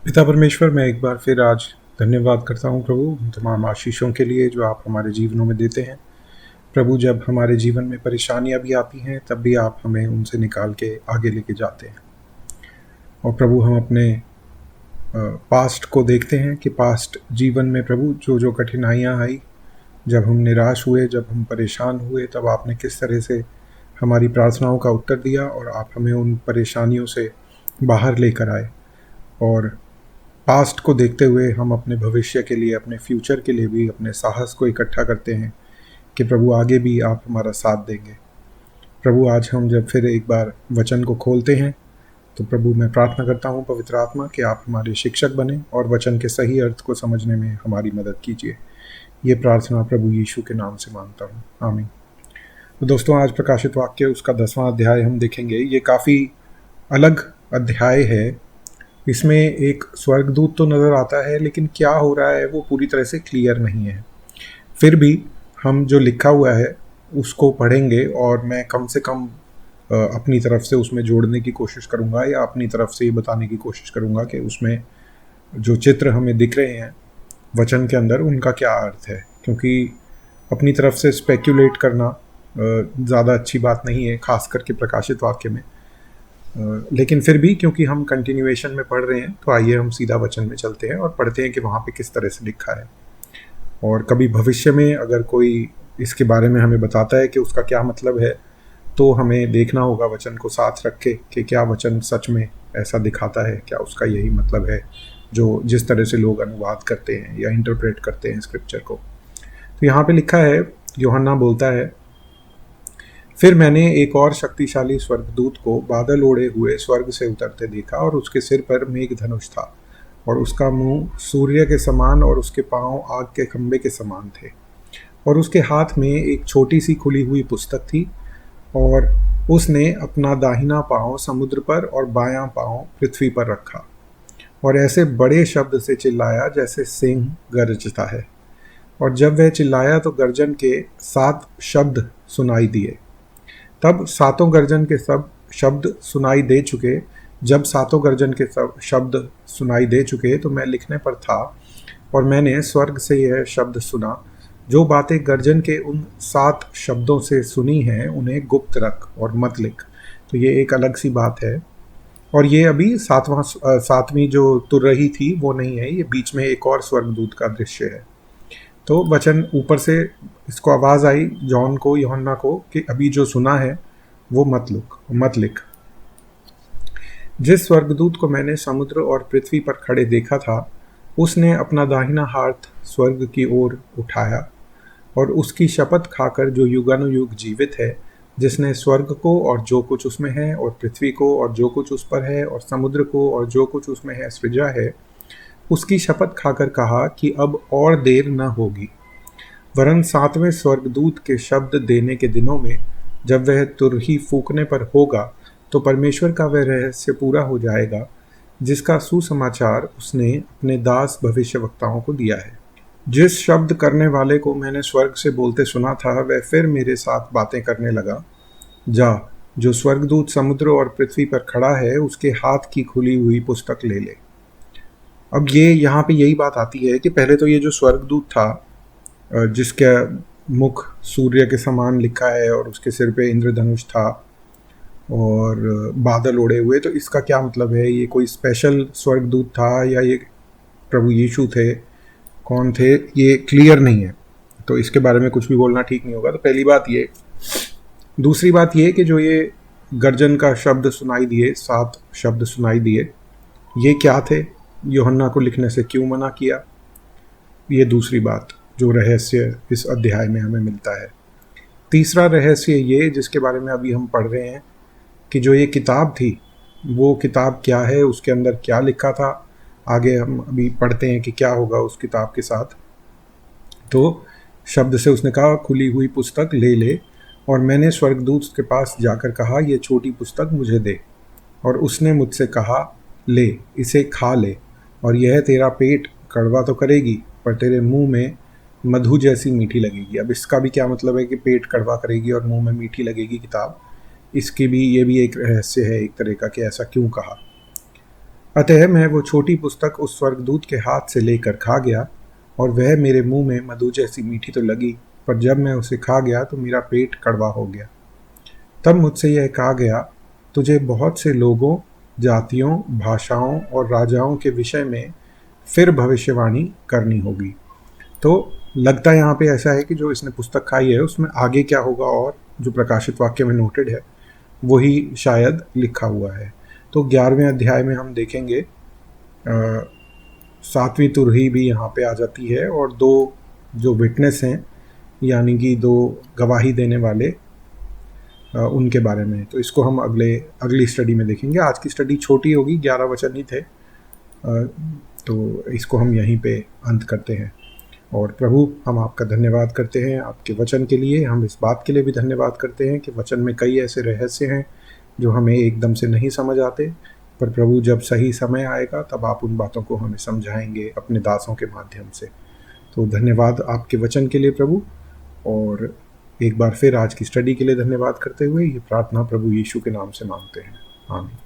पिता परमेश्वर, मैं एक बार फिर आज धन्यवाद करता हूँ प्रभु उन तमाम आशीषों के लिए जो आप हमारे जीवनों में देते हैं। प्रभु, जब हमारे जीवन में परेशानियाँ भी आती हैं तब भी आप हमें उनसे निकाल के आगे लेके जाते हैं। और प्रभु, हम अपने पास्ट को देखते हैं कि पास्ट जीवन में प्रभु जो जो कठिनाइयाँ आई, जब हम निराश हुए, जब हम परेशान हुए, तब आपने किस तरह से हमारी प्रार्थनाओं का उत्तर दिया और आप हमें उन परेशानियों से बाहर लेकर आए। और पास्ट को देखते हुए हम अपने भविष्य के लिए, अपने फ्यूचर के लिए भी अपने साहस को इकट्ठा करते हैं कि प्रभु आगे भी आप हमारा साथ देंगे। प्रभु, आज हम जब फिर एक बार वचन को खोलते हैं तो प्रभु मैं प्रार्थना करता हूँ पवित्र आत्मा कि आप हमारे शिक्षक बने और वचन के सही अर्थ को समझने में हमारी मदद कीजिए। ये प्रार्थना प्रभु यीशु के नाम से मांगता हूँ, आमीन। तो दोस्तों, आज प्रकाशित वाक्य उसका 10वां अध्याय हम देखेंगे। ये काफ़ी अलग अध्याय है। इसमें एक स्वर्गदूत तो नज़र आता है, लेकिन क्या हो रहा है वो पूरी तरह से क्लियर नहीं है। फिर भी हम जो लिखा हुआ है उसको पढ़ेंगे और मैं कम से कम अपनी तरफ से उसमें जोड़ने की कोशिश करूँगा या अपनी तरफ से ये बताने की कोशिश करूँगा कि उसमें जो चित्र हमें दिख रहे हैं वचन के अंदर उनका क्या अर्थ है। क्योंकि अपनी तरफ से स्पेक्यूलेट करना ज़्यादा अच्छी बात नहीं है, खास करके प्रकाशित वाक्य में। लेकिन फिर भी क्योंकि हम कंटिन्यूएशन में पढ़ रहे हैं तो आइए हम सीधा वचन में चलते हैं और पढ़ते हैं कि वहाँ पे किस तरह से लिखा है। और कभी भविष्य में अगर कोई इसके बारे में हमें बताता है कि उसका क्या मतलब है, तो हमें देखना होगा वचन को साथ रख के कि क्या वचन सच में ऐसा दिखाता है, क्या उसका यही मतलब है जो जिस तरह से लोग अनुवाद करते हैं या इंटरप्रेट करते हैं स्क्रिप्चर को। तो यहाँ पे लिखा है, यूहन्ना बोलता है, फिर मैंने एक और शक्तिशाली स्वर्गदूत को बादल ओढ़े हुए स्वर्ग से उतरते देखा और उसके सिर पर मेघधनुष था और उसका मुंह सूर्य के समान और उसके पांव आग के खंभे के समान थे और उसके हाथ में एक छोटी सी खुली हुई पुस्तक थी और उसने अपना दाहिना पांव समुद्र पर और बायां पांव पृथ्वी पर रखा और ऐसे बड़े शब्द से चिल्लाया जैसे सिंह गरजता है। और जब वह चिल्लाया तो गर्जन के 7 शब्द सुनाई दिए। तब सातों गर्जन के सब शब्द सुनाई दे चुके जब सातों गर्जन के सब शब्द सुनाई दे चुके तो मैं लिखने पर था और मैंने स्वर्ग से यह शब्द सुना, जो बातें गर्जन के उन 7 शब्दों से सुनी हैं उन्हें गुप्त रख और मत लिख। तो ये एक अलग सी बात है और ये अभी सातवीं जो तुर्रही थी वो नहीं है, ये बीच में एक और स्वर्गदूत का दृश्य है। तो वचन ऊपर से इसको आवाज़ आई जॉन को, यूहन्ना को, कि अभी जो सुना है वो मत लिख। जिस स्वर्गदूत को मैंने समुद्र और पृथ्वी पर खड़े देखा था उसने अपना दाहिना हाथ स्वर्ग की ओर उठाया और उसकी शपथ खाकर जो युगानुयुग जीवित है, जिसने स्वर्ग को और जो कुछ उसमें है और पृथ्वी को और जो कुछ उस पर है और समुद्र को और जो कुछ उसमें है सृजा है, उसकी शपथ खाकर कहा कि अब और देर न होगी, वरन 7वें स्वर्गदूत के शब्द देने के दिनों में जब वह तुरही फूकने पर होगा तो परमेश्वर का वह रहस्य पूरा हो जाएगा जिसका सुसमाचार उसने अपने दास भविष्यवक्ताओं को दिया है। जिस शब्द करने वाले को मैंने स्वर्ग से बोलते सुना था वह फिर मेरे साथ बातें करने लगा, जा, जो स्वर्गदूत समुद्र और पृथ्वी पर खड़ा है उसके हाथ की खुली हुई पुस्तक ले ले। अब ये यहाँ पे यही बात आती है कि पहले तो ये जो स्वर्गदूत था जिसका मुख सूर्य के समान लिखा है और उसके सिर पे इंद्रधनुष था और बादल ओढ़े हुए, तो इसका क्या मतलब है? ये कोई स्पेशल स्वर्गदूत था या ये प्रभु यीशु थे? कौन थे? ये क्लियर नहीं है, तो इसके बारे में कुछ भी बोलना ठीक नहीं होगा। तो पहली बात ये। दूसरी बात ये कि जो ये गर्जन का शब्द सुनाई दिए, 7 शब्द सुनाई दिए, ये क्या थे? यूहन्ना को लिखने से क्यों मना किया? ये दूसरी बात जो रहस्य इस अध्याय में हमें मिलता है। तीसरा रहस्य ये जिसके बारे में अभी हम पढ़ रहे हैं कि जो ये किताब थी वो किताब क्या है, उसके अंदर क्या लिखा था। आगे हम अभी पढ़ते हैं कि क्या होगा उस किताब के साथ। तो शब्द से उसने कहा, खुली हुई पुस्तक ले ले, और मैंने स्वर्गदूत के पास जाकर कहा, ये छोटी पुस्तक मुझे दे। और उसने मुझसे कहा, ले, इसे खा ले, और यह तेरा पेट कड़वा तो करेगी पर तेरे मुंह में मधु जैसी मीठी लगेगी। अब इसका भी क्या मतलब है कि पेट कड़वा करेगी और मुंह में मीठी लगेगी किताब? इसकी भी ये भी एक रहस्य है एक तरह का कि ऐसा क्यों कहा। अतः मैं वो छोटी पुस्तक उस स्वर्गदूत के हाथ से लेकर खा गया, और वह मेरे मुंह में मधु जैसी मीठी तो लगी, पर जब मैं उसे खा गया तो मेरा पेट कड़वा हो गया। तब मुझसे यह कहा गया, तुझे बहुत से लोगों, जातियों, भाषाओं और राजाओं के विषय में फिर भविष्यवाणी करनी होगी। तो लगता है यहाँ पे ऐसा है कि जो इसने पुस्तक खाई है उसमें आगे क्या होगा, और जो प्रकाशित वाक्य में नोटेड है वही शायद लिखा हुआ है। तो 11वें अध्याय में हम देखेंगे 7वीं तुरही भी यहाँ पे आ जाती है, और दो जो विटनेस हैं, यानी कि दो गवाही देने वाले, उनके बारे में। तो इसको हम अगली स्टडी में देखेंगे। आज की स्टडी छोटी होगी, 11 वचन ही थे, तो इसको हम यहीं पे अंत करते हैं। और प्रभु, हम आपका धन्यवाद करते हैं आपके वचन के लिए। हम इस बात के लिए भी धन्यवाद करते हैं कि वचन में कई ऐसे रहस्य हैं जो हमें एकदम से नहीं समझ आते, पर प्रभु जब सही समय आएगा तब आप उन बातों को हमें समझाएंगे अपने दासों के माध्यम से। तो धन्यवाद आपके वचन के लिए प्रभु, और एक बार फिर आज की स्टडी के लिए धन्यवाद करते हुए ये प्रार्थना प्रभु यीशु के नाम से मांगते हैं, आमीन।